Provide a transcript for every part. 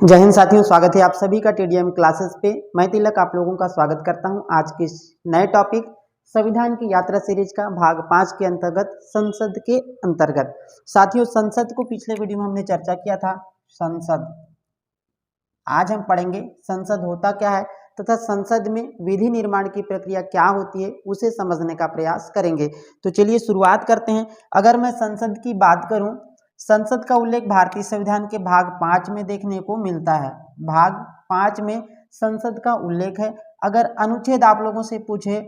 जय हिंद साथियों, स्वागत है आप सभी का टीडीएम क्लासेस पे। मैं तिलक आप लोगों का स्वागत करता हूं आज के इस नए टॉपिक संविधान की यात्रा सीरीज का भाग 5 के अंतर्गत संसद के अंतर्गत। साथियों, संसद को पिछले वीडियो में हमने चर्चा किया था। संसद आज हम पढ़ेंगे संसद होता क्या है तथा संसद में विधि निर्माण की प्रक्रिया क्या होती है उसे समझने का प्रयास करेंगे। तो चलिए शुरुआत करते हैं। अगर मैं संसद की बात करूं, संसद का उल्लेख भारतीय संविधान के भाग 5 में देखने को मिलता है। भाग 5 में संसद का उल्लेख है। अगर अनुच्छेद आप लोगों से पूछे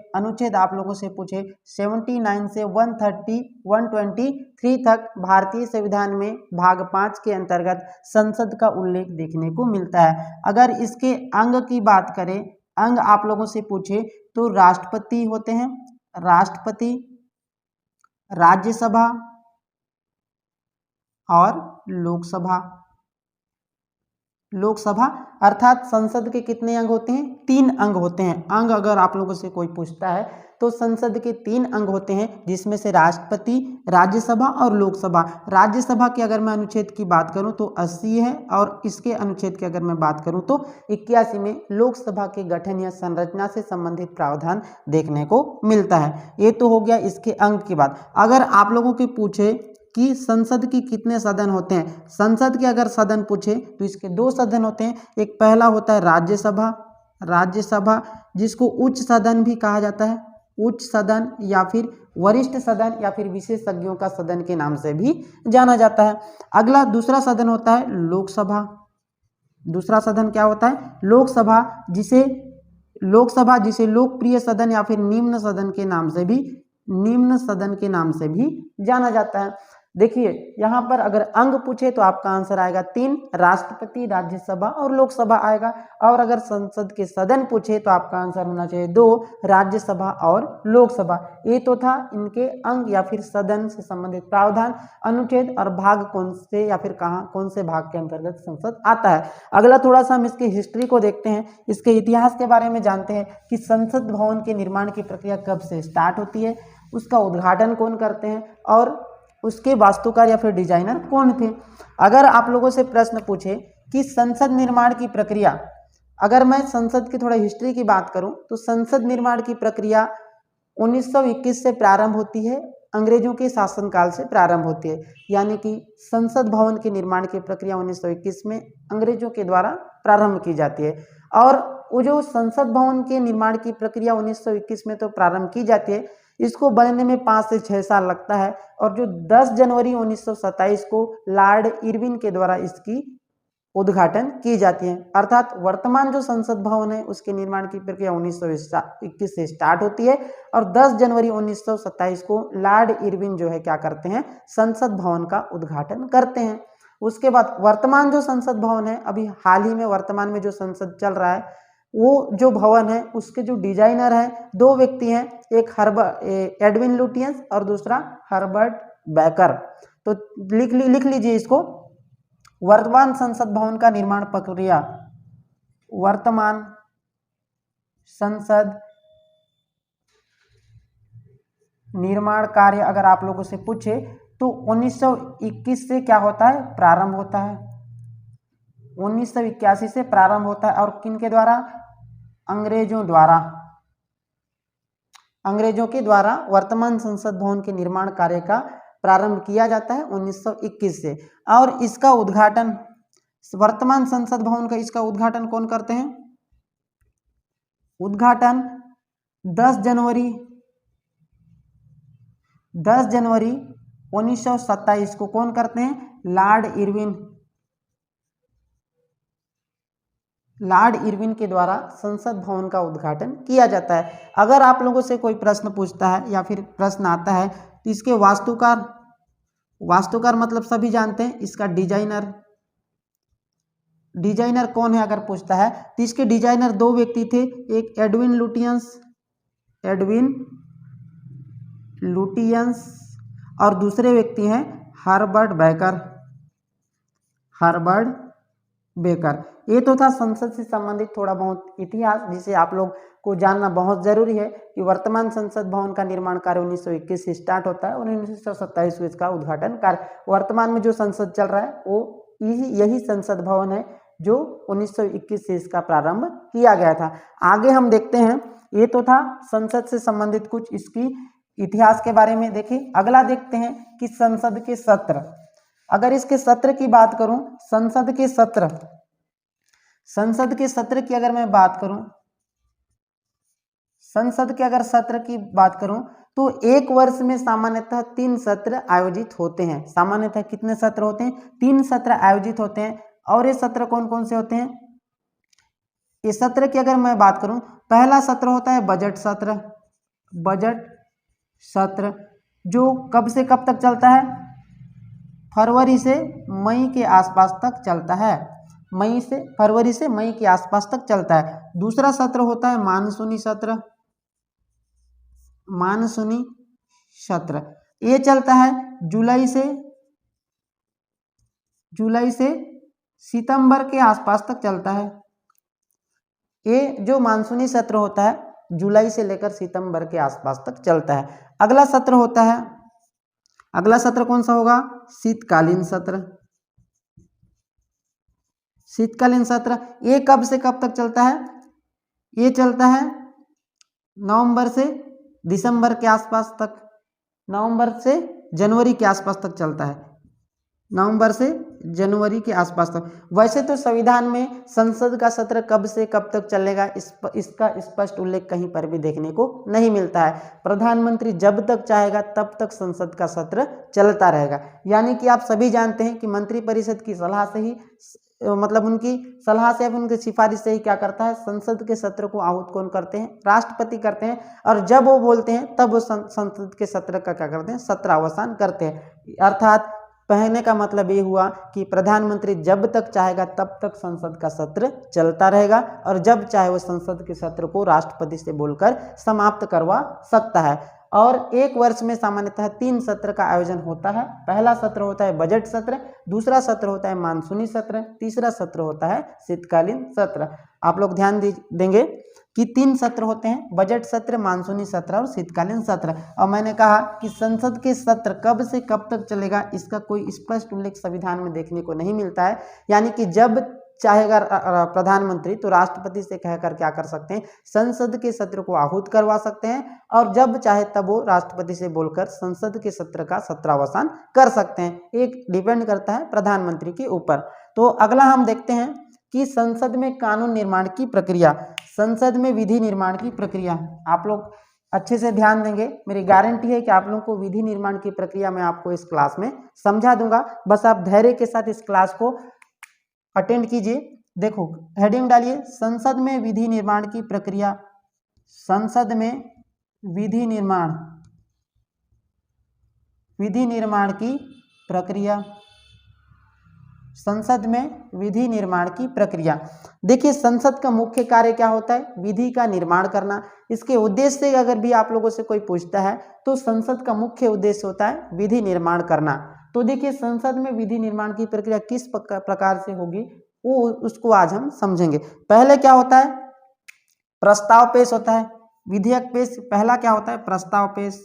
79 से 123 तक भारतीय संविधान में भाग 5 के अंतर्गत संसद का उल्लेख देखने को मिलता है। अगर इसके अंग की बात करें, अंग आप लोगों से पूछे तो राष्ट्रपति होते हैं, राष्ट्रपति, राज्यसभा और लोकसभा। लोकसभा अर्थात संसद के कितने अंग होते हैं? 3 अंग होते हैं। अंग अगर आप लोगों से कोई पूछता है तो संसद के 3 अंग होते हैं, जिसमें से राष्ट्रपति, राज्यसभा और लोकसभा। राज्यसभा की अगर मैं अनुच्छेद की बात करूं तो 80 है और इसके अनुच्छेद की अगर मैं बात करूं तो 81 में लोकसभा के गठन या संरचना से संबंधित प्रावधान देखने को मिलता है। ये तो हो गया इसके अंग की बात। अगर आप लोगों के पूछे कि संसद की कितने सदन होते हैं, संसद के अगर सदन पूछे तो इसके 2 सदन होते हैं। एक पहला होता है राज्यसभा, राज्यसभा जिसको उच्च सदन भी कहा जाता है, उच्च सदन या फिर वरिष्ठ सदन या फिर विशेषज्ञों का सदन के नाम से भी जाना जाता है। अगला दूसरा सदन होता है लोकसभा। दूसरा सदन क्या होता है? लोकसभा, जिसे लोकप्रिय सदन या फिर निम्न सदन के नाम से भी जाना जाता है। देखिए यहाँ पर अगर अंग पूछे तो आपका आंसर आएगा 3, राष्ट्रपति, राज्यसभा और लोकसभा आएगा। और अगर संसद के सदन पूछे तो आपका आंसर होना चाहिए 2, राज्यसभा और लोकसभा। ये तो था इनके अंग या फिर सदन से संबंधित प्रावधान, अनुच्छेद और भाग कौन से या फिर कौन से भाग के अंतर्गत संसद आता है। अगला थोड़ा सा हम इसकी हिस्ट्री को देखते हैं, इसके इतिहास के बारे में जानते हैं कि संसद भवन के निर्माण की प्रक्रिया कब से स्टार्ट होती है, उसका उद्घाटन कौन करते हैं और उसके वास्तुकार या फिर डिजाइनर कौन थे। अगर आप लोगों से प्रश्न पूछे कि संसद निर्माण की प्रक्रिया, अगर मैं संसद की थोड़ा हिस्ट्री की बात करूं तो संसद निर्माण की प्रक्रिया 1921 से प्रारंभ होती है, अंग्रेजों के शासनकाल से प्रारंभ होती है। यानी कि संसद भवन के निर्माण की प्रक्रिया 1921 में अंग्रेजों के द्वारा प्रारंभ की जाती है। और वो जो संसद भवन के निर्माण की प्रक्रिया 1921 में तो प्रारंभ की जाती है, इसको बनने में 5 से 6 साल लगता है। और जो 10 जनवरी 1927 को लॉर्ड इरविन के द्वारा इसकी उद्घाटन की जाती है। अर्थात वर्तमान जो संसद भवन है उसके निर्माण की प्रक्रिया 1921 से स्टार्ट होती है और 10 जनवरी 1927 को लॉर्ड इरविन जो है क्या करते हैं, संसद भवन का उद्घाटन करते हैं। उसके बाद वर्तमान जो संसद भवन है, अभी हाल ही में वर्तमान में जो संसद चल रहा है, वो जो भवन है उसके जो डिजाइनर हैं 2 व्यक्ति हैं, एक एडविन लुटियंस और दूसरा हर्बर्ट बेकर। तो लिख लीजिए इसको। वर्तमान संसद भवन का निर्माण प्रक्रिया, वर्तमान संसद निर्माण कार्य अगर आप लोगों से पूछे तो 1921 से क्या होता है, प्रारंभ होता है। 1981 से प्रारंभ होता है और किनके द्वारा? अंग्रेजों के द्वारा वर्तमान संसद भवन के निर्माण कार्य का प्रारंभ किया जाता है 1921 से। और इसका उद्घाटन, वर्तमान संसद भवन का इसका उद्घाटन कौन करते हैं? उद्घाटन 10 जनवरी 1927 को कौन करते हैं? लॉर्ड इरविन के द्वारा संसद भवन का उद्घाटन किया जाता है। अगर आप लोगों से कोई प्रश्न पूछता है या फिर प्रश्न आता है तो इसके वास्तुकार मतलब सभी जानते हैं, इसका डिजाइनर कौन है अगर पूछता है तो इसके डिजाइनर 2 व्यक्ति थे, एक एडविन लुटियंस और दूसरे व्यक्ति हैं हर्बर्ट बेकर। ये तो था संसद से संबंधित थोड़ा बहुत इतिहास, जिसे आप लोग को जानना बहुत जरूरी है कि वर्तमान संसद भवन का निर्माण कार्य 1921 से स्टार्ट होता है और 1927 को इसका उद्घाटन कार्य। वर्तमान में जो संसद चल रहा है वो यही संसद भवन है जो 1921 से इसका प्रारंभ किया गया था। आगे हम देखते हैं, ये तो था संसद से संबंधित कुछ इसकी इतिहास के बारे में। देखिए अगला देखते हैं कि संसद के सत्र। अगर इसके सत्र की बात करूं, संसद के सत्र की अगर मैं बात करूं, संसद के अगर सत्र की बात करूं तो एक वर्ष में सामान्यतः 3 सत्र आयोजित होते हैं। सामान्यतः कितने सत्र होते हैं? 3 सत्र आयोजित होते हैं। और ये सत्र कौन कौन से होते हैं? इस सत्र की अगर मैं बात करूं, पहला सत्र होता है बजट सत्र। बजट सत्र जो कब से कब तक चलता है? फरवरी से मई के आसपास तक चलता है। फरवरी से मई के आसपास तक चलता है। दूसरा सत्र होता है मानसूनी सत्र। मानसूनी सत्र ये चलता है जुलाई से सितंबर के आसपास तक चलता है। ये जो मानसूनी सत्र होता है जुलाई से लेकर सितंबर के आसपास तक चलता है। अगला सत्र होता है, अगला सत्र कौन सा होगा? शीतकालीन सत्र। शीतकालीन सत्र ये कब से कब तक चलता है? ये चलता है नवंबर से दिसंबर के आसपास तक, नवंबर से जनवरी के आसपास तक चलता है। नवंबर से जनवरी के आसपास तक। वैसे तो संविधान में संसद का सत्र कब से कब तक चलेगा इसका स्पष्ट उल्लेख कहीं पर भी देखने को नहीं मिलता है। प्रधानमंत्री जब तक चाहेगा तब तक संसद का सत्र चलता रहेगा। यानी कि आप सभी जानते हैं कि मंत्रिपरिषद की सलाह से ही, मतलब उनकी सलाह से, उनकी सिफारिश से ही क्या करता है, संसद के सत्र को आहूत कौन करते हैं? राष्ट्रपति करते हैं। और जब वो बोलते हैं तब वो संसद के सत्र का क्या करते हैं? सत्रावसान करते हैं। अर्थात कहने का मतलब ये हुआ कि प्रधानमंत्री जब तक चाहेगा तब तक संसद का सत्र चलता रहेगा, और जब चाहे वो संसद के सत्र को राष्ट्रपति से बोलकर समाप्त करवा सकता है। और एक वर्ष में सामान्यतः 3 सत्र का आयोजन होता है। पहला सत्र होता है बजट सत्र, दूसरा सत्र होता है मानसूनी सत्र, तीसरा सत्र होता है शीतकालीन सत्र। आप लोग ध्यान देंगे कि 3 सत्र होते हैं, बजट सत्र, मानसूनी सत्र और शीतकालीन सत्र। और मैंने कहा कि संसद के सत्र कब से कब तक चलेगा इसका कोई स्पष्ट उल्लेख संविधान में देखने को नहीं मिलता है। यानी कि जब चाहेगा प्रधानमंत्री तो राष्ट्रपति से कहकर क्या कर सकते हैं? संसद के सत्र को आहूत करवा सकते हैं, और जब चाहे तब वो राष्ट्रपति से बोलकर संसद के सत्र का सत्रावसान कर सकते हैं। एक डिपेंड करता है प्रधानमंत्री के ऊपर। तो अगला हम देखते हैं कि संसद में कानून निर्माण की प्रक्रिया, संसद में विधि निर्माण की प्रक्रिया। आप लोग अच्छे से ध्यान देंगे, मेरी गारंटी है कि आप लोगों को विधि निर्माण की प्रक्रिया मैं आपको इस क्लास में समझा दूंगा। बस आप धैर्य के साथ इस क्लास को अटेंड कीजिए। देखो हेडिंग डालिए, संसद में विधि निर्माण की प्रक्रिया। संसद में विधि निर्माण की प्रक्रिया। संसद में विधि निर्माण की प्रक्रिया। देखिए संसद का मुख्य कार्य क्या होता है? विधि का निर्माण करना। इसके उद्देश्य से अगर भी आप लोगों से कोई पूछता है तो संसद का मुख्य उद्देश्य होता है विधि निर्माण करना। तो देखिए संसद में विधि निर्माण की प्रक्रिया किस प्रकार से होगी वो उसको आज हम समझेंगे। पहले क्या होता है? प्रस्ताव पेश होता है, विधेयक पेश। पहला क्या होता है? प्रस्ताव पेश।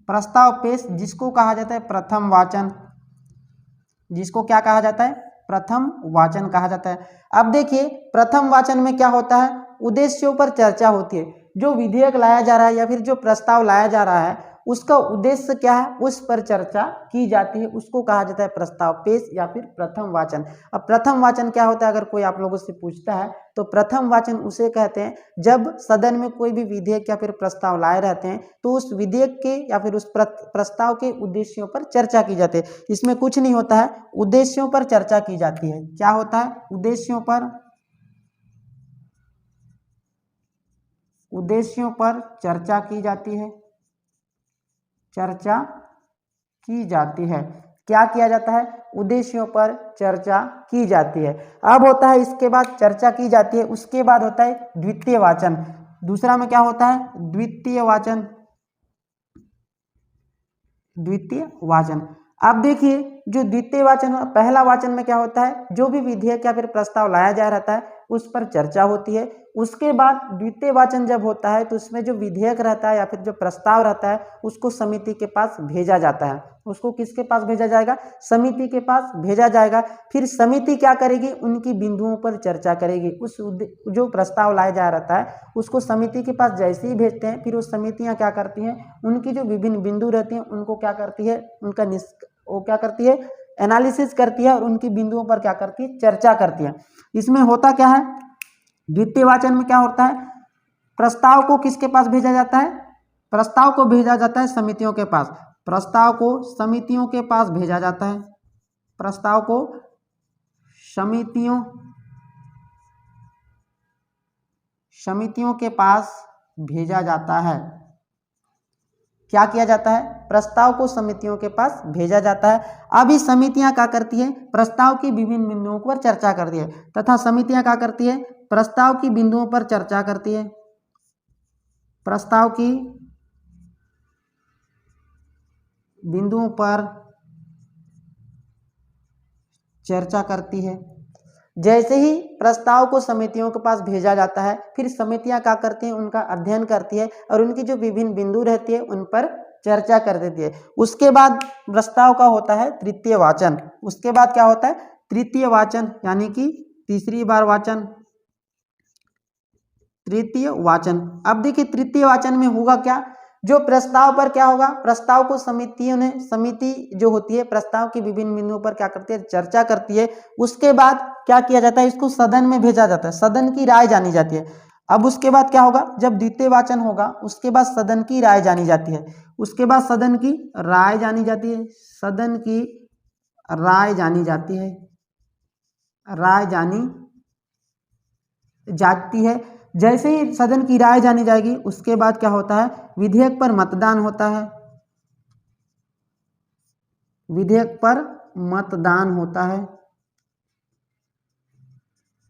प्रस्ताव पेश जिसको कहा जाता है प्रथम वाचन। जिसको क्या कहा जाता है? प्रथम वाचन कहा जाता है। अब देखिए प्रथम वाचन में क्या होता है? उद्देश्यों पर चर्चा होती है। जो विधेयक लाया जा रहा है या फिर जो प्रस्ताव लाया जा रहा है उसका उद्देश्य क्या है उस पर चर्चा की जाती है, उसको कहा जाता है प्रस्ताव पेश या फिर प्रथम वाचन। अब प्रथम वाचन क्या होता है? अगर कोई आप लोगों से पूछता है तो प्रथम वाचन उसे कहते हैं जब सदन में कोई भी विधेयक या फिर प्रस्ताव लाए रहते हैं तो उस विधेयक के या फिर उस प्रस्ताव के उद्देश्यों पर चर्चा की जाती है। इसमें कुछ नहीं होता है, उद्देश्यों पर चर्चा की जाती है। क्या होता है? उद्देश्यों पर चर्चा की जाती है। चर्चा की जाती है। क्या किया जाता है? उद्देश्यों पर चर्चा की जाती है। अब होता है इसके बाद चर्चा की जाती है, उसके बाद होता है द्वितीय वाचन। दूसरा में क्या होता है? द्वितीय वाचन। द्वितीय वाचन। अब देखिए जो द्वितीय वाचन, पहला वाचन में क्या होता है? जो भी विधेयक या फिर प्रस्ताव लाया जा रहता है उस पर चर्चा होती है, उसके बाद द्वितीय वाचन जब होता है तो उसमें जो विधेयक रहता है या फिर जो प्रस्ताव रहता है उसको समिति के पास भेजा जाता है। उसको किसके पास भेजा जाएगा? समिति के पास भेजा जाएगा। फिर समिति क्या करेगी? उनकी बिंदुओं पर चर्चा करेगी। उस जो प्रस्ताव लाया जा रहता है उसको समिति के पास जैसे ही भेजते हैं, फिर उस समितियां क्या करती हैं, उनकी जो विभिन्न बिंदु रहती हैं उनको क्या करती है, उनका वो क्या करती है, एनालिसिस करती है और उनकी बिंदुओं पर क्या करती है, चर्चा करती है। इसमें होता क्या है, द्वितीय वाचन में क्या होता है, प्रस्ताव को किसके पास भेजा जाता है? प्रस्ताव को भेजा जाता है समितियों के पास। प्रस्ताव को समितियों के पास भेजा जाता है। प्रस्ताव को समितियों के पास भेजा जाता है। क्या किया जाता है? प्रस्ताव को समितियों के पास भेजा जाता है। अभी समितियां क्या करती है? प्रस्ताव की विभिन्न बिंदुओं पर चर्चा करती है तथा समितियां क्या करती है? प्रस्ताव की बिंदुओं पर चर्चा करती है। प्रस्ताव की बिंदुओं पर चर्चा करती है। जैसे ही प्रस्ताव को समितियों के पास भेजा जाता है, फिर समितियां क्या करती हैं? उनका अध्ययन करती है और उनकी जो विभिन्न बिंदु रहती है उन पर चर्चा कर देती है। उसके बाद प्रस्ताव का होता है तृतीय वाचन। उसके बाद क्या होता है? तृतीय वाचन, यानी कि तीसरी बार वाचन, तृतीय वाचन। अब देखिए तृतीय वाचन में होगा क्या, जो प्रस्ताव पर क्या होगा, प्रस्ताव को समिति जो होती है प्रस्ताव की विभिन्न बिंदुओं पर क्या करती है? चर्चा करती है। उसके बाद क्या किया जाता है? इसको सदन में भेजा जाता है, सदन की राय जानी जाती है। अब उसके बाद क्या होगा, जब द्वितीय वाचन होगा उसके बाद सदन की राय जानी जाती है। उसके बाद सदन की राय जानी जाती है, सदन की राय जानी जाती है, राय जानी जाती है। जैसे ही सदन की राय जानी जाएगी उसके बाद क्या होता है? विधेयक पर मतदान होता है। विधेयक पर मतदान होता है।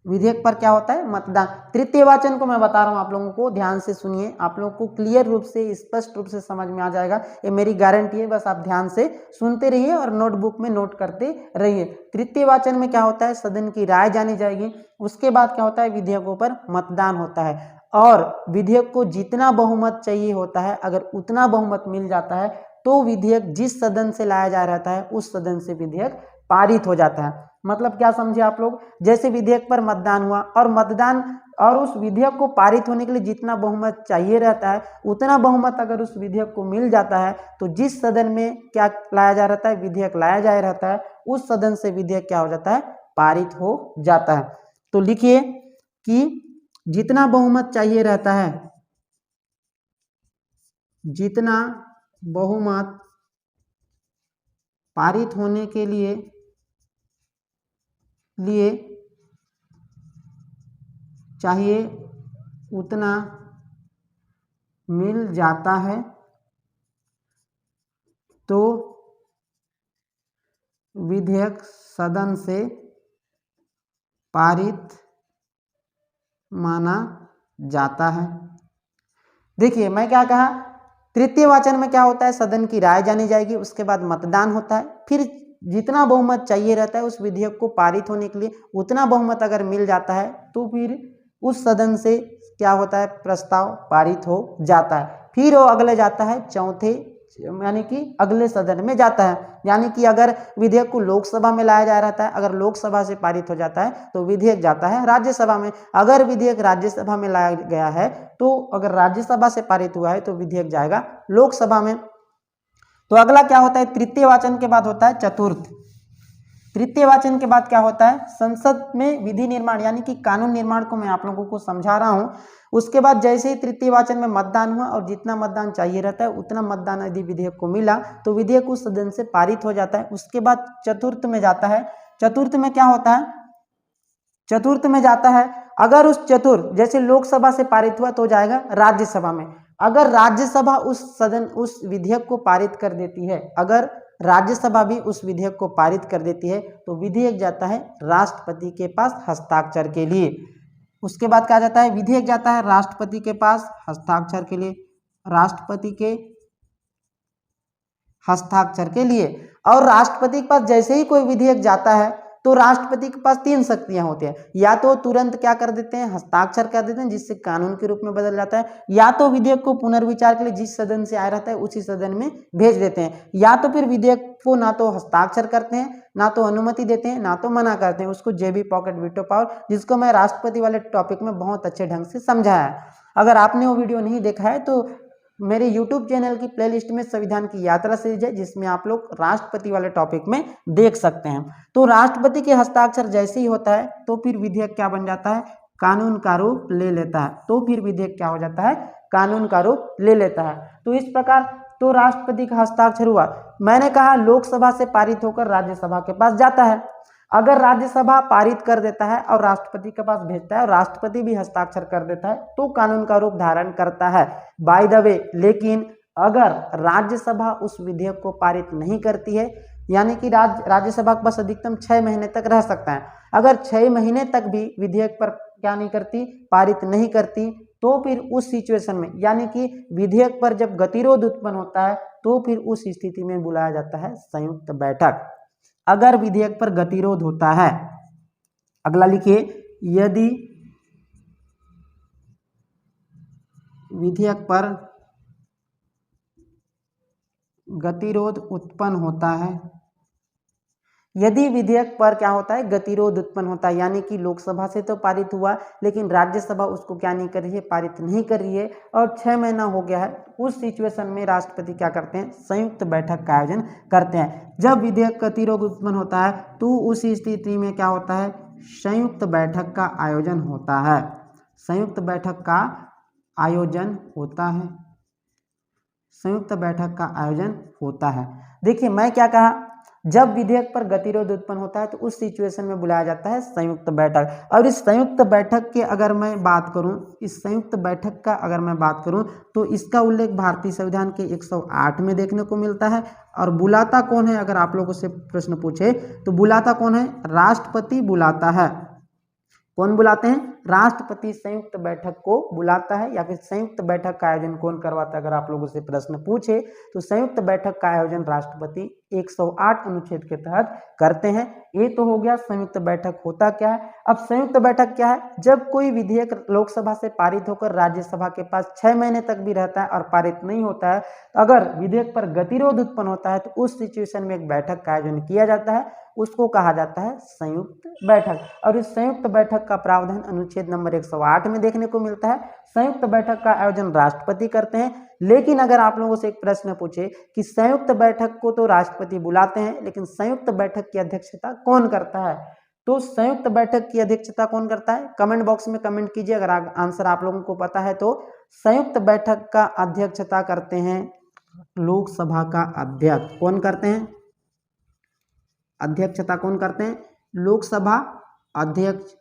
विधेयक पर क्या होता है? मतदान। तृतीय वाचन को मैं बता रहा हूं आप लोगों को, ध्यान से सुनिए, आप लोगों को क्लियर रूप से स्पष्ट रूप से समझ में आ जाएगा, ये मेरी गारंटी है। बस आप ध्यान से सुनते रहिए और नोटबुक में नोट करते रहिए। तृतीय वाचन में क्या होता है? सदन की राय जानी जाएगी। उसके बाद क्या होता है? विधेयकों पर मतदान होता है और विधेयक को जितना बहुमत चाहिए होता है, अगर उतना बहुमत मिल जाता है तो विधेयक जिस सदन से लाया जा रहता है उस सदन से विधेयक पारित हो जाता है। मतलब क्या समझे आप लोग? जैसे विधेयक पर मतदान हुआ और मतदान और उस विधेयक को पारित होने के लिए जितना बहुमत चाहिए रहता है उतना बहुमत अगर उस विधेयक को मिल जाता है तो जिस सदन में क्या लाया जा रहता है? विधेयक लाया जा रहता है, उस सदन से विधेयक क्या हो जाता है? पारित हो जाता है। तो लिखिए कि जितना बहुमत चाहिए रहता है, जितना बहुमत पारित होने के लिए चाहिए उतना मिल जाता है तो विधेयक सदन से पारित माना जाता है। देखिए मैं क्या कहा, तृतीय वाचन में क्या होता है? सदन की राय जानी जाएगी, उसके बाद मतदान होता है, फिर जितना बहुमत चाहिए रहता है उस विधेयक को पारित होने के लिए उतना बहुमत अगर मिल जाता है तो फिर उस सदन से क्या होता है? प्रस्ताव पारित हो जाता है। फिर वो अगले जाता है चौथे, यानी कि अगले सदन में जाता है। यानी कि अगर विधेयक को लोकसभा में लाया जा रहा है, अगर लोकसभा से पारित हो जाता है तो विधेयक जाता है राज्यसभा में। अगर विधेयक राज्यसभा में लाया गया है तो अगर राज्यसभा से पारित हुआ है तो विधेयक जाएगा लोकसभा में। तो अगला क्या होता है? तृतीय वाचन के बाद होता है चतुर्थ। तृतीय वाचन के बाद क्या होता है? संसद में विधि निर्माण, यानी कि कानून निर्माण को मैं आप लोगों को समझा रहा हूं। उसके बाद जैसे ही तृतीय वाचन में मतदान हुआ और जितना मतदान चाहिए रहता है उतना मतदान यदि विधेयक को मिला तो विधेयक उस सदन से पारित हो जाता है। उसके बाद चतुर्थ में जाता है। चतुर्थ में क्या होता है? चतुर्थ में जाता है, अगर उस चतुर्थ जैसे लोकसभा से पारित हुआ तो जाएगा राज्यसभा में। अगर राज्यसभा उस विधेयक को पारित कर देती है, अगर राज्यसभा भी उस विधेयक को पारित कर देती है तो विधेयक जाता है राष्ट्रपति के पास हस्ताक्षर के लिए। उसके बाद क्या जाता है? विधेयक जाता है राष्ट्रपति के पास हस्ताक्षर के लिए, राष्ट्रपति के हस्ताक्षर के लिए। और राष्ट्रपति के पास जैसे ही कोई विधेयक जाता है तो राष्ट्रपति के पास तीन शक्तियां होती है, या तो तुरंत क्या कर देते हैं, हस्ताक्षर कर देते हैं जिससे कानून के रूप में बदल जाता है, या तो विधेयक को पुनर्विचार के लिए जिस सदन से आया रहता है उसी सदन में भेज देते हैं, या तो फिर विधेयक को ना तो हस्ताक्षर करते हैं, ना तो अनुमति देते हैं, ना तो मना करते हैं, उसको जेबी पॉकेट वीटो पावर, जिसको मैं राष्ट्रपति वाले टॉपिक में बहुत अच्छे ढंग से समझाया है। अगर आपने वो वीडियो नहीं देखा है तो मेरे YouTube चैनल की प्लेलिस्ट में संविधान की यात्रा सीरीज है जिसमें आप लोग राष्ट्रपति वाले टॉपिक में देख सकते हैं। तो राष्ट्रपति के हस्ताक्षर जैसे ही होता है तो फिर विधेयक क्या बन जाता है, कानून का रूप ले लेता है। तो फिर विधेयक क्या हो जाता है, कानून का रूप ले लेता है। तो इस प्रकार तो राष्ट्रपति का हस्ताक्षर हुआ, मैंने कहा लोकसभा से पारित होकर राज्यसभा के पास जाता है। अगर राज्यसभा पारित कर देता है और राष्ट्रपति के पास भेजता है और राष्ट्रपति भी हस्ताक्षर कर देता है तो कानून का रूप धारण करता है। बाय द वे, लेकिन अगर राज्यसभा उस विधेयक को पारित नहीं करती है, यानी कि राज्यसभा के पास अधिकतम 6 महीने तक रह सकता है, अगर 6 महीने तक भी विधेयक पर क्या नहीं करती, पारित नहीं करती, तो फिर उस सिचुएशन में, यानी कि विधेयक पर जब गतिरोध उत्पन्न होता है तो फिर उस स्थिति में बुलाया जाता है संयुक्त बैठक। अगर विधेयक पर गतिरोध होता है, अगला लिखिए, यदि विधेयक पर गतिरोध उत्पन्न होता है, यदि विधेयक पर क्या होता है, गतिरोध उत्पन्न होता है, यानी कि लोकसभा से तो पारित हुआ लेकिन राज्यसभा उसको क्या नहीं कर रही है, पारित नहीं कर रही है और 6 महीना हो गया है, उस सिचुएशन में राष्ट्रपति क्या करते हैं, संयुक्त बैठक का आयोजन करते हैं। जब विधेयक गतिरोध उत्पन्न होता है तो उस स्थिति में क्या होता है, संयुक्त बैठक का आयोजन होता है। संयुक्त बैठक का आयोजन होता है, संयुक्त बैठक का आयोजन होता है। देखिए मैं क्या कहा, जब विधेयक पर गतिरोध उत्पन्न होता है तो उस सिचुएशन में बुलाया जाता है संयुक्त बैठक। और इस संयुक्त बैठक के अगर मैं बात करूं, इस संयुक्त बैठक का अगर मैं बात करूं तो इसका उल्लेख भारतीय संविधान के 108 में देखने को मिलता है। और बुलाता कौन है, अगर आप लोगों से प्रश्न पूछे तो बुलाता कौन है, राष्ट्रपति बुलाता है। कौन बुलाते हैं, राष्ट्रपति संयुक्त बैठक को बुलाता है। या फिर संयुक्त बैठक का आयोजन कौन करवाता है, अगर आप लोगों से प्रश्न पूछे तो संयुक्त बैठक का आयोजन राष्ट्रपति 108 अनुच्छेद के तहत करते हैं। ये तो हो गया संयुक्त बैठक होता क्या है। अब संयुक्त बैठक क्या है, जब कोई विधेयक लोकसभा से पारित होकर राज्यसभा के पास 6 महीने तक भी रहता है और पारित नहीं होता है, अगर विधेयक पर गतिरोध उत्पन्न होता है तो उस सिचुएशन में एक बैठक का आयोजन किया जाता है, उसको कहा जाता है संयुक्त बैठक। और इस संयुक्त बैठक का प्रावधान अनुच्छेद नंबर 108 में देखने को मिलता है। संयुक्त बैठक का आयोजन राष्ट्रपति करते हैं। लेकिन अगर आप लोगों से एक प्रश्न पूछे कि संयुक्त बैठक को तो राष्ट्रपति बुलाते हैं लेकिन संयुक्त बैठक की अध्यक्षता कौन करता है, तो संयुक्त बैठक की अध्यक्षता कौन करता है, कमेंट बॉक्स में कमेंट कीजिए अगर आंसर आप लोगों को पता है। तो संयुक्त बैठक का अध्यक्षता करते हैं लोकसभा का अध्यक्ष। कौन करते हैं, अध्यक्षता कौन करते हैं, लोकसभा अध्यक्ष।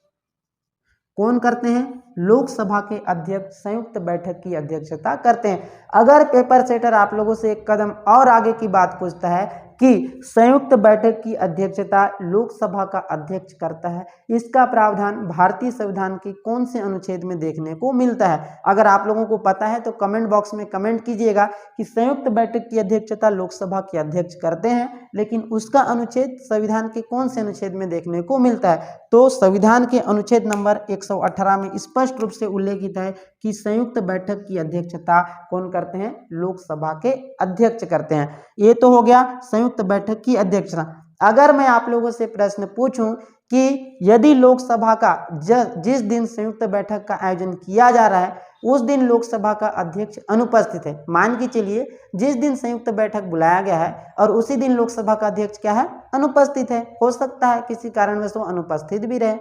कौन करते हैं, लोकसभा के अध्यक्ष संयुक्त बैठक की अध्यक्षता करते हैं। अगर पेपर सेटर आप लोगों से एक कदम और आगे की बात पूछता है कि संयुक्त बैठक की अध्यक्षता लोकसभा का अध्यक्ष करता है, इसका प्रावधान भारतीय संविधान की कौन से अनुच्छेद में देखने को मिलता है, अगर आप लोगों को पता है तो कमेंट बॉक्स में कमेंट कीजिएगा कि संयुक्त बैठक की अध्यक्षता लोकसभा के अध्यक्ष करते हैं लेकिन उसका अनुच्छेद संविधान के कौन से अनुच्छेद में देखने को मिलता है। तो संविधान के अनुच्छेद नंबर 118 में स्पष्ट रूप से उल्लेखित है कि संयुक्त बैठक की अध्यक्षता कौन करते हैं, लोकसभा के अध्यक्ष करते हैं। ये तो हो गया संयुक्त बैठक की अध्यक्षता। अगर मैं आप लोगों से प्रश्न पूछूं कि यदि लोकसभा का जिस दिन संयुक्त बैठक का आयोजन किया जा रहा है उस दिन लोकसभा का अध्यक्ष अनुपस्थित है, मान के चलिए जिस दिन संयुक्त बैठक बुलाया गया है और उसी दिन लोकसभा का अध्यक्ष क्या है, अनुपस्थित है, हो सकता है किसी कारणवश वो अनुपस्थित भी रहे।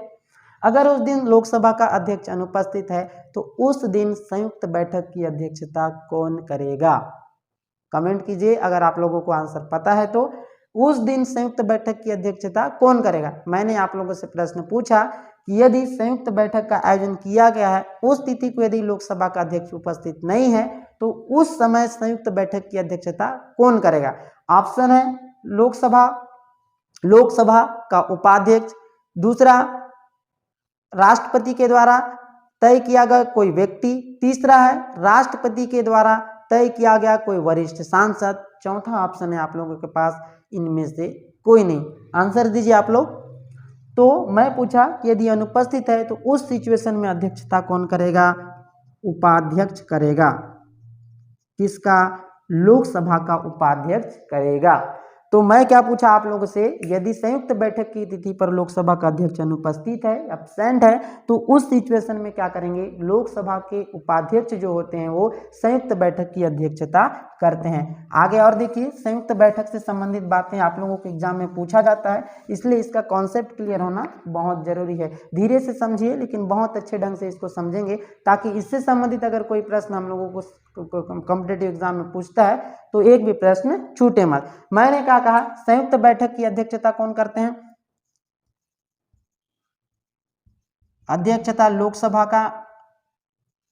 अगर उस दिन लोकसभा का अध्यक्ष अनुपस्थित है तो उस दिन संयुक्त बैठक की अध्यक्षता कौन करेगा, कमेंट कीजिए अगर आप लोगों को आंसर पता है तो उस दिन संयुक्त बैठक की अध्यक्षता कौन करेगा। मैंने आप लोगों से प्रश्न पूछा कि यदि संयुक्त बैठक का आयोजन किया गया है, उस तिथि को यदि लोकसभा का अध्यक्ष उपस्थित नहीं है तो उस समय संयुक्त बैठक की अध्यक्षता कौन करेगा। ऑप्शन है लोकसभा का उपाध्यक्ष, दूसरा राष्ट्रपति के द्वारा तय किया गया कोई व्यक्ति, तीसरा है राष्ट्रपति के द्वारा तय किया गया कोई वरिष्ठ सांसद, चौथा ऑप्शन है आप लोगों के पास इनमें से कोई नहीं। आंसर दीजिए आप लोग। तो मैं पूछा कि यदि अनुपस्थित है तो उस सिचुएशन में अध्यक्षता कौन करेगा? उपाध्यक्ष करेगा। किसका? लोकसभा का उपाध्यक्ष करेगा। तो मैं क्या पूछा आप लोगों से, यदि संयुक्त बैठक की तिथि पर लोकसभा का अध्यक्ष अनुपस्थित है, एब्सेंट है, तो उस सिचुएशन में क्या करेंगे? लोकसभा के उपाध्यक्ष जो होते हैं वो संयुक्त बैठक की अध्यक्षता करते हैं। आगे और देखिए, संयुक्त बैठक से संबंधित बातें आप लोगों के एग्जाम में पूछा जाता है, इसलिए इसका कॉन्सेप्ट क्लियर होना बहुत जरूरी है। धीरे से समझिए, लेकिन बहुत अच्छे ढंग से इसको समझेंगे, ताकि इससे संबंधित अगर कोई प्रश्न हम लोगों को कॉम्पिटिटिव एग्जाम में पूछता है तो एक भी प्रश्न छूटे मत। मैंने क्या कहा? संयुक्त बैठक की अध्यक्षता कौन करते हैं? अध्यक्षता लोकसभा का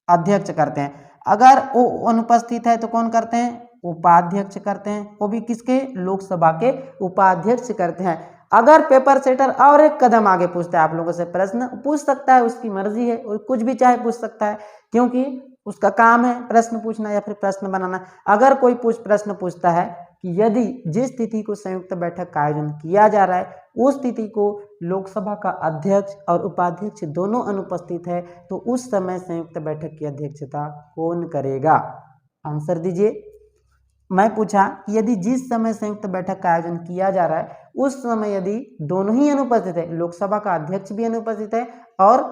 अध्यक्ष करते हैं। अगर वो अनुपस्थित है तो कौन करते हैं? उपाध्यक्ष करते हैं। वो भी किसके? लोकसभा के उपाध्यक्ष करते हैं। अगर पेपर सेटर और एक कदम आगे पूछता है, आप लोगों से प्रश्न पूछ सकता है, उसकी मर्जी है, और कुछ भी चाहे पूछ सकता है, क्योंकि उसका काम है प्रश्न पूछना या फिर प्रश्न बनाना। अगर कोई प्रश्न पूछता है कि यदि जिस तिथि को संयुक्त बैठक का आयोजन किया जा रहा है उस तिथि को लोकसभा का अध्यक्ष और उपाध्यक्ष दोनों अनुपस्थित है, तो उस समय संयुक्त बैठक की अध्यक्षता कौन करेगा? आंसर दीजिए। मैं पूछा कि यदि जिस समय संयुक्त बैठक का आयोजन किया जा रहा है उस समय यदि दोनों ही अनुपस्थित है, लोकसभा का अध्यक्ष भी अनुपस्थित है और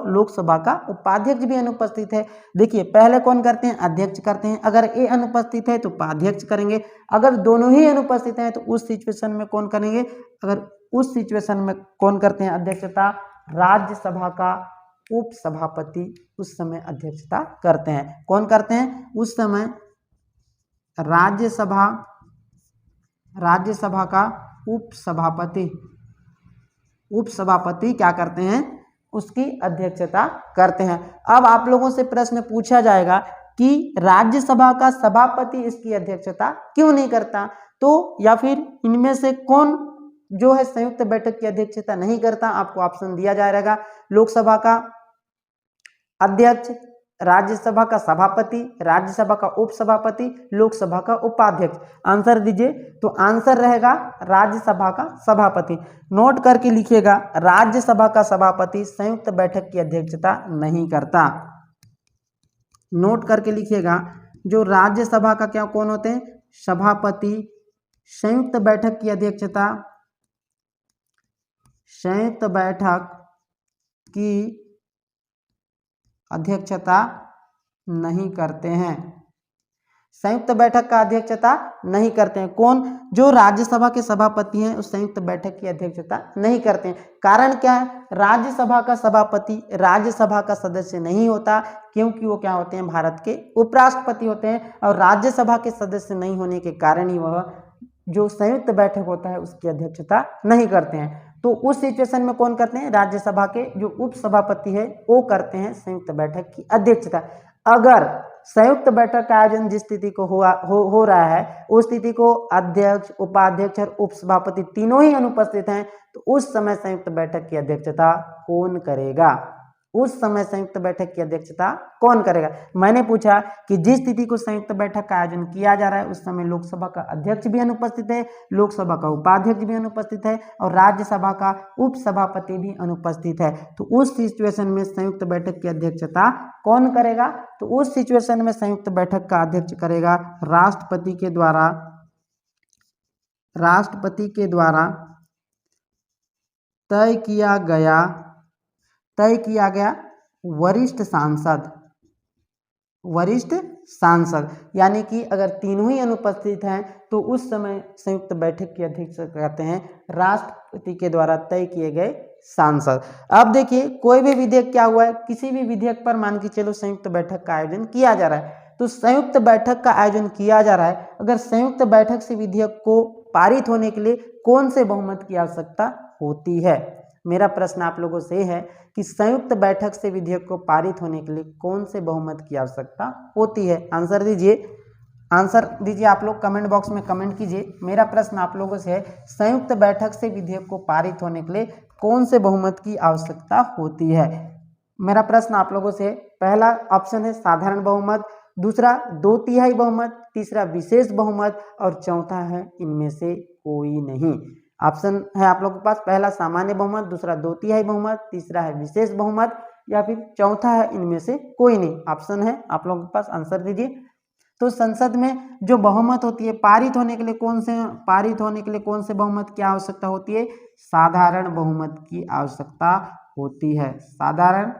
लोकसभा का उपाध्यक्ष भी अनुपस्थित है। देखिए, पहले कौन करते हैं? अध्यक्ष करते हैं। अगर ए अनुपस्थित है तो उपाध्यक्ष करेंगे। अगर दोनों ही अनुपस्थित हैं तो उस सिचुएशन में कौन करेंगे? अगर उस सिचुएशन में कौन करते हैं अध्यक्षता? राज्यसभा का उपसभापति उस समय अध्यक्षता करते हैं। कौन करते हैं? उस समय राज्यसभा का उपसभापति क्या करते हैं? उसकी अध्यक्षता करते हैं। अब आप लोगों से प्रश्न पूछा जाएगा कि राज्यसभा का सभापति इसकी अध्यक्षता क्यों नहीं करता, तो या फिर इनमें से कौन जो है संयुक्त बैठक की अध्यक्षता नहीं करता? आपको ऑप्शन दिया जाएगा, लोकसभा का अध्यक्ष, राज्यसभा का सभापति, राज्यसभा का उपसभापति, लोकसभा का उपाध्यक्ष। आंसर दीजिए। तो आंसर रहेगा राज्यसभा का सभापति। नोट करके लिखिएगा, राज्यसभा का सभापति संयुक्त बैठक की अध्यक्षता नहीं करता। नोट करके लिखिएगा, जो राज्यसभा का क्या कौन होते हैं? सभापति संयुक्त बैठक की अध्यक्षता नहीं करते हैं। संयुक्त बैठक का अध्यक्षता नहीं करते हैं। कौन? जो राज्यसभा के सभापति हैं उस संयुक्त बैठक की अध्यक्षता नहीं करते हैं। कारण क्या है? राज्यसभा का सभापति राज्यसभा का सदस्य नहीं होता, क्योंकि वो क्या होते हैं? भारत के उपराष्ट्रपति होते हैं, और राज्यसभा के सदस्य नहीं होने के कारण ही वह जो संयुक्त बैठक होता है उसकी अध्यक्षता नहीं करते हैं। तो उस सिचुएशन में कौन करते हैं? राज्यसभा के जो उपसभापति है वो करते हैं संयुक्त बैठक की अध्यक्षता। अगर संयुक्त बैठक का आयोजन जिस तिथि को हो रहा है उस तिथि को अध्यक्ष, उपाध्यक्ष और उपसभापति तीनों ही अनुपस्थित हैं, तो उस समय संयुक्त बैठक की अध्यक्षता कौन करेगा? उस समय संयुक्त बैठक की अध्यक्षता कौन करेगा? मैंने पूछा कि जिस तिथि को संयुक्त बैठक का आयोजन किया जा रहा है उस समय लोकसभा का अध्यक्ष भी अनुपस्थित है, लोकसभा का उपाध्यक्ष भी अनुपस्थित है और राज्यसभा का उपसभापति भी अनुपस्थित है। तो उस सिचुएशन में संयुक्त बैठक की अध्यक्षता कौन करेगा? तो उस सिचुएशन में संयुक्त बैठक का अध्यक्ष करेगा राष्ट्रपति के द्वारा तय किया गया वरिष्ठ सांसद, यानी कि अगर तीनों ही अनुपस्थित हैं तो उस समय संयुक्त बैठक की अध्यक्षता करते हैं राष्ट्रपति के द्वारा तय किए गए सांसद। अब देखिए, कोई भी विधेयक क्या हुआ है? किसी भी विधेयक पर मान के चलो संयुक्त बैठक का आयोजन किया जा रहा है, तो संयुक्त बैठक का आयोजन किया जा रहा है, अगर संयुक्त बैठक से विधेयक को पारित होने के लिए कौन से बहुमत की आवश्यकता होती है? मेरा प्रश्न आप लोगों से है कि संयुक्त बैठक से विधेयक को पारित होने के लिए कौन से बहुमत की आवश्यकता होती है? आंसर दीजिए आप लोग कमेंट बॉक्स में कमेंट कीजिए। मेरा प्रश्न आप लोगों से है, संयुक्त बैठक से विधेयक को पारित होने के लिए कौन से बहुमत की आवश्यकता होती है? मेरा प्रश्न आप लोगों से, पहला ऑप्शन है साधारण बहुमत, दूसरा 2/3 बहुमत, तीसरा विशेष बहुमत और चौथा है इनमें से कोई नहीं। ऑप्शन है आप लोगों के पास, पहला सामान्य बहुमत, दूसरा 2/3 बहुमत, तीसरा है विशेष बहुमत, या फिर चौथा है इनमें से कोई नहीं। ऑप्शन है आप लोगों के पास, आंसर दीजिए। तो संसद में जो बहुमत होती है, पारित होने के लिए कौन से बहुमत की आवश्यकता होती है? साधारण बहुमत की आवश्यकता होती है, साधारण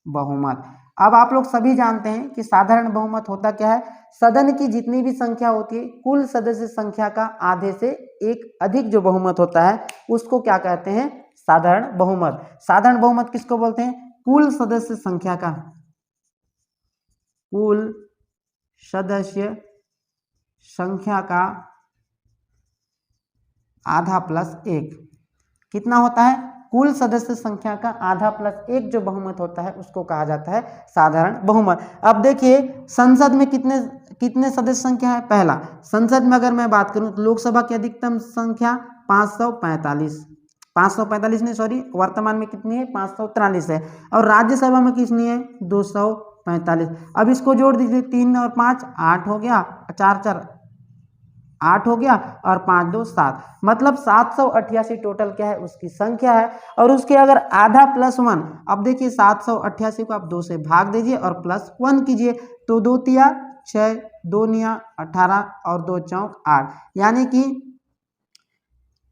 बहुमत। अब आप लोग सभी जानते हैं कि साधारण बहुमत होता क्या है? सदन की जितनी भी संख्या होती है, कुल सदस्य संख्या का आधे से एक अधिक जो बहुमत होता है उसको क्या कहते हैं? साधारण बहुमत। साधारण बहुमत किसको बोलते हैं? कुल सदस्य संख्या का, कुल सदस्य संख्या का आधा प्लस एक। कितना होता है? कुल सदस्य संख्या का आधा प्लस एक जो बहुमत होता है उसको कहा जाता है साधारण बहुमत। अब देखिए संसद में कितने सदस्य संख्या है? पहला, संसद में अगर मैं बात करूं तो लोकसभा की अधिकतम संख्या 545 नहीं, सॉरी, वर्तमान में कितनी है? 543 है। और राज्यसभा में कितनी है? 245। अब इसको जोड़ दीजिए, 3 और 5 8 हो गया, 4 4 8 हो गया, और 5 2 7, मतलब 788 टोटल क्या है? उसकी संख्या है। और उसके अगर आधा प्लस 1, अब देखिए 788 को आप 2 से भाग दीजिए और प्लस 1 कीजिए, तो 2 तिया 6, 2 निया 18 और 2 चौक 8, यानी कि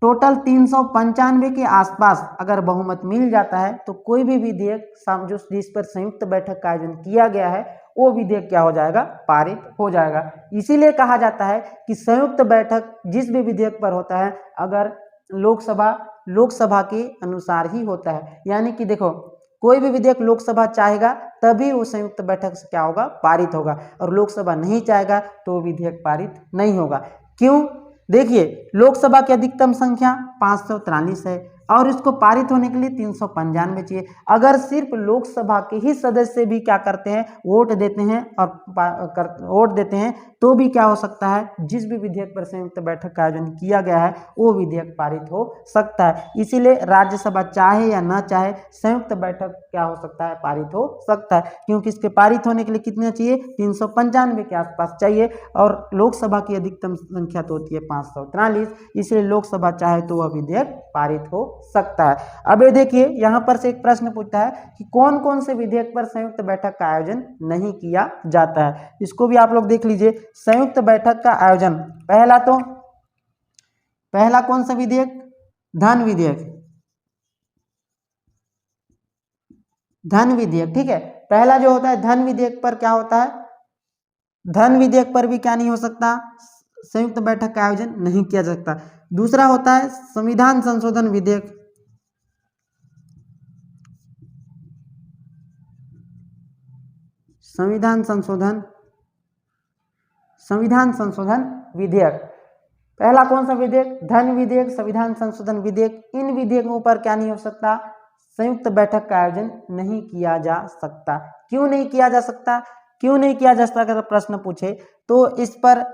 टोटल 395 के आसपास अगर बहुमत मिल जाता है तो कोई भी विधेयक जो जिस पर संयुक्त बैठक का आयोजन किया गया है वो विधेयक क्या हो जाएगा? पारित हो जाएगा। इसीलिए कहा जाता है कि संयुक्त बैठक जिस भी विधेयक पर होता है अगर लोकसभा के अनुसार ही होता है, यानी कि देखो कोई भी विधेयक लोकसभा चाहेगा तभी वो संयुक्त बैठक से क्या होगा? पारित होगा, और लोकसभा नहीं चाहेगा तो विधेयक पारित नहीं होगा। क्यों? देखिए लोकसभा की अधिकतम संख्या 543 है और इसको पारित होने के लिए 395 चाहिए। अगर सिर्फ लोकसभा के ही सदस्य भी क्या करते हैं? वोट देते हैं वोट देते हैं तो भी क्या हो सकता है? जिस भी विधेयक पर संयुक्त बैठक का आयोजन किया गया है वो विधेयक पारित हो सकता है। इसीलिए राज्यसभा चाहे या ना चाहे संयुक्त बैठक क्या हो सकता है? पारित हो सकता है, क्योंकि इसके पारित होने के लिए कितने चाहिए? 395 के आसपास चाहिए, और लोकसभा की अधिकतम संख्या तो होती है 543, इसलिए लोकसभा चाहे तो वह विधेयक पारित हो सकता है। अब ये देखिए यहाँ पर से एक प्रश्न पूछता है कि कौन कौन से विधेयक पर संयुक्त बैठक का आयोजन नहीं किया जाता है। इसको भी आप लोग देख लीजिए। संयुक्त बैठक का आयोजन, पहला कौन सा विधेयक? धन विधेयक, ठीक है। पहला जो होता है धन विधेयक पर क्या होता है? धन विधेयक पर भी क्या नहीं हो सकता? संयुक्त बैठक का आयोजन नहीं किया जा सकता। दूसरा होता है संविधान संशोधन विधेयक, संविधान संशोधन विधेयक। पहला कौन सा विधेयक? धन विधेयक, संविधान संशोधन विधेयक। इन विधेयकों पर क्या नहीं हो सकता? संयुक्त बैठक का आयोजन नहीं किया जा सकता। क्यों नहीं किया जा सकता? अगर प्रश्न पूछे तो इस पर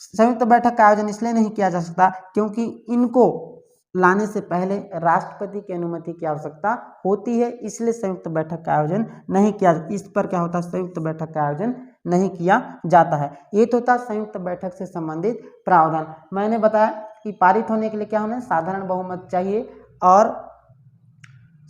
संयुक्त बैठक का आयोजन इसलिए नहीं किया जा सकता क्योंकि इनको लाने से पहले राष्ट्रपति की अनुमति की आवश्यकता होती है, इसलिए संयुक्त बैठक का आयोजन नहीं किया। इस पर क्या होता है? संयुक्त बैठक का आयोजन नहीं किया जाता है। ये तो था संयुक्त बैठक से संबंधित प्रावधान। मैंने बताया कि पारित होने के लिए क्या होना? साधारण बहुमत चाहिए, और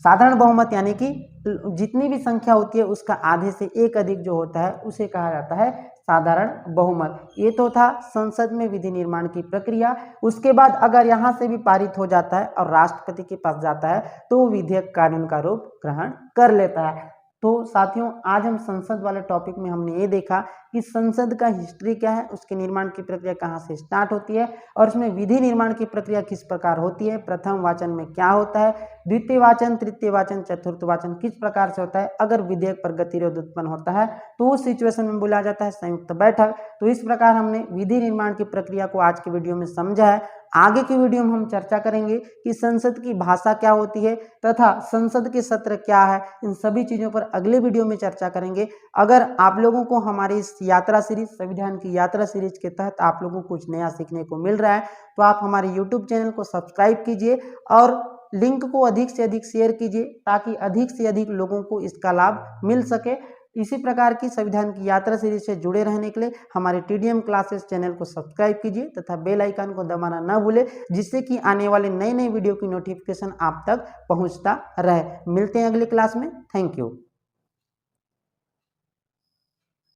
साधारण बहुमत यानी कि जितनी भी संख्या होती है उसका आधे से एक अधिक जो होता है उसे कहा जाता है साधारण बहुमत। ये तो था संसद में विधि निर्माण की प्रक्रिया। उसके बाद अगर यहाँ से भी पारित हो जाता है और राष्ट्रपति के पास जाता है तो विधेयक कानून का रूप ग्रहण कर लेता है। तो साथियों आज हम संसद वाले टॉपिक में हमने ये देखा कि संसद का हिस्ट्री क्या है, उसके निर्माण की प्रक्रिया कहाँ से स्टार्ट होती है और उसमें विधि निर्माण की प्रक्रिया किस प्रकार होती है, प्रथम वाचन में क्या होता है, द्वितीय वाचन, तृतीय वाचन, चतुर्थ वाचन किस प्रकार से होता है, अगर विधेयक पर गतिरोध उत्पन्न होता है तो उस सिचुएशन में बुलाया जाता है संयुक्त बैठक। तो इस प्रकार हमने विधि निर्माण की प्रक्रिया को आज की वीडियो में समझा है। आगे की वीडियो में हम चर्चा करेंगे कि संसद की भाषा क्या होती है तथा संसद के सत्र क्या है। इन सभी चीजों पर अगले वीडियो में चर्चा करेंगे। अगर आप लोगों को हमारी इस यात्रा सीरीज, संविधान की यात्रा सीरीज के तहत आप लोगों को कुछ नया सीखने को मिल रहा है तो आप हमारे YouTube चैनल को सब्सक्राइब कीजिए और लिंक को अधिक से अधिक शेयर कीजिए ताकि अधिक से अधिक लोगों को इसका लाभ मिल सके। इसी प्रकार की संविधान की यात्रा सीरीज से जुड़े रहने के लिए हमारे TDM क्लासेस चैनल को सब्सक्राइब कीजिए तथा बेल आइकन को दबाना न भूलें, जिससे कि आने वाले नए नए वीडियो की नोटिफिकेशन आप तक पहुंचता रहे। मिलते हैं अगली क्लास में। Thank you.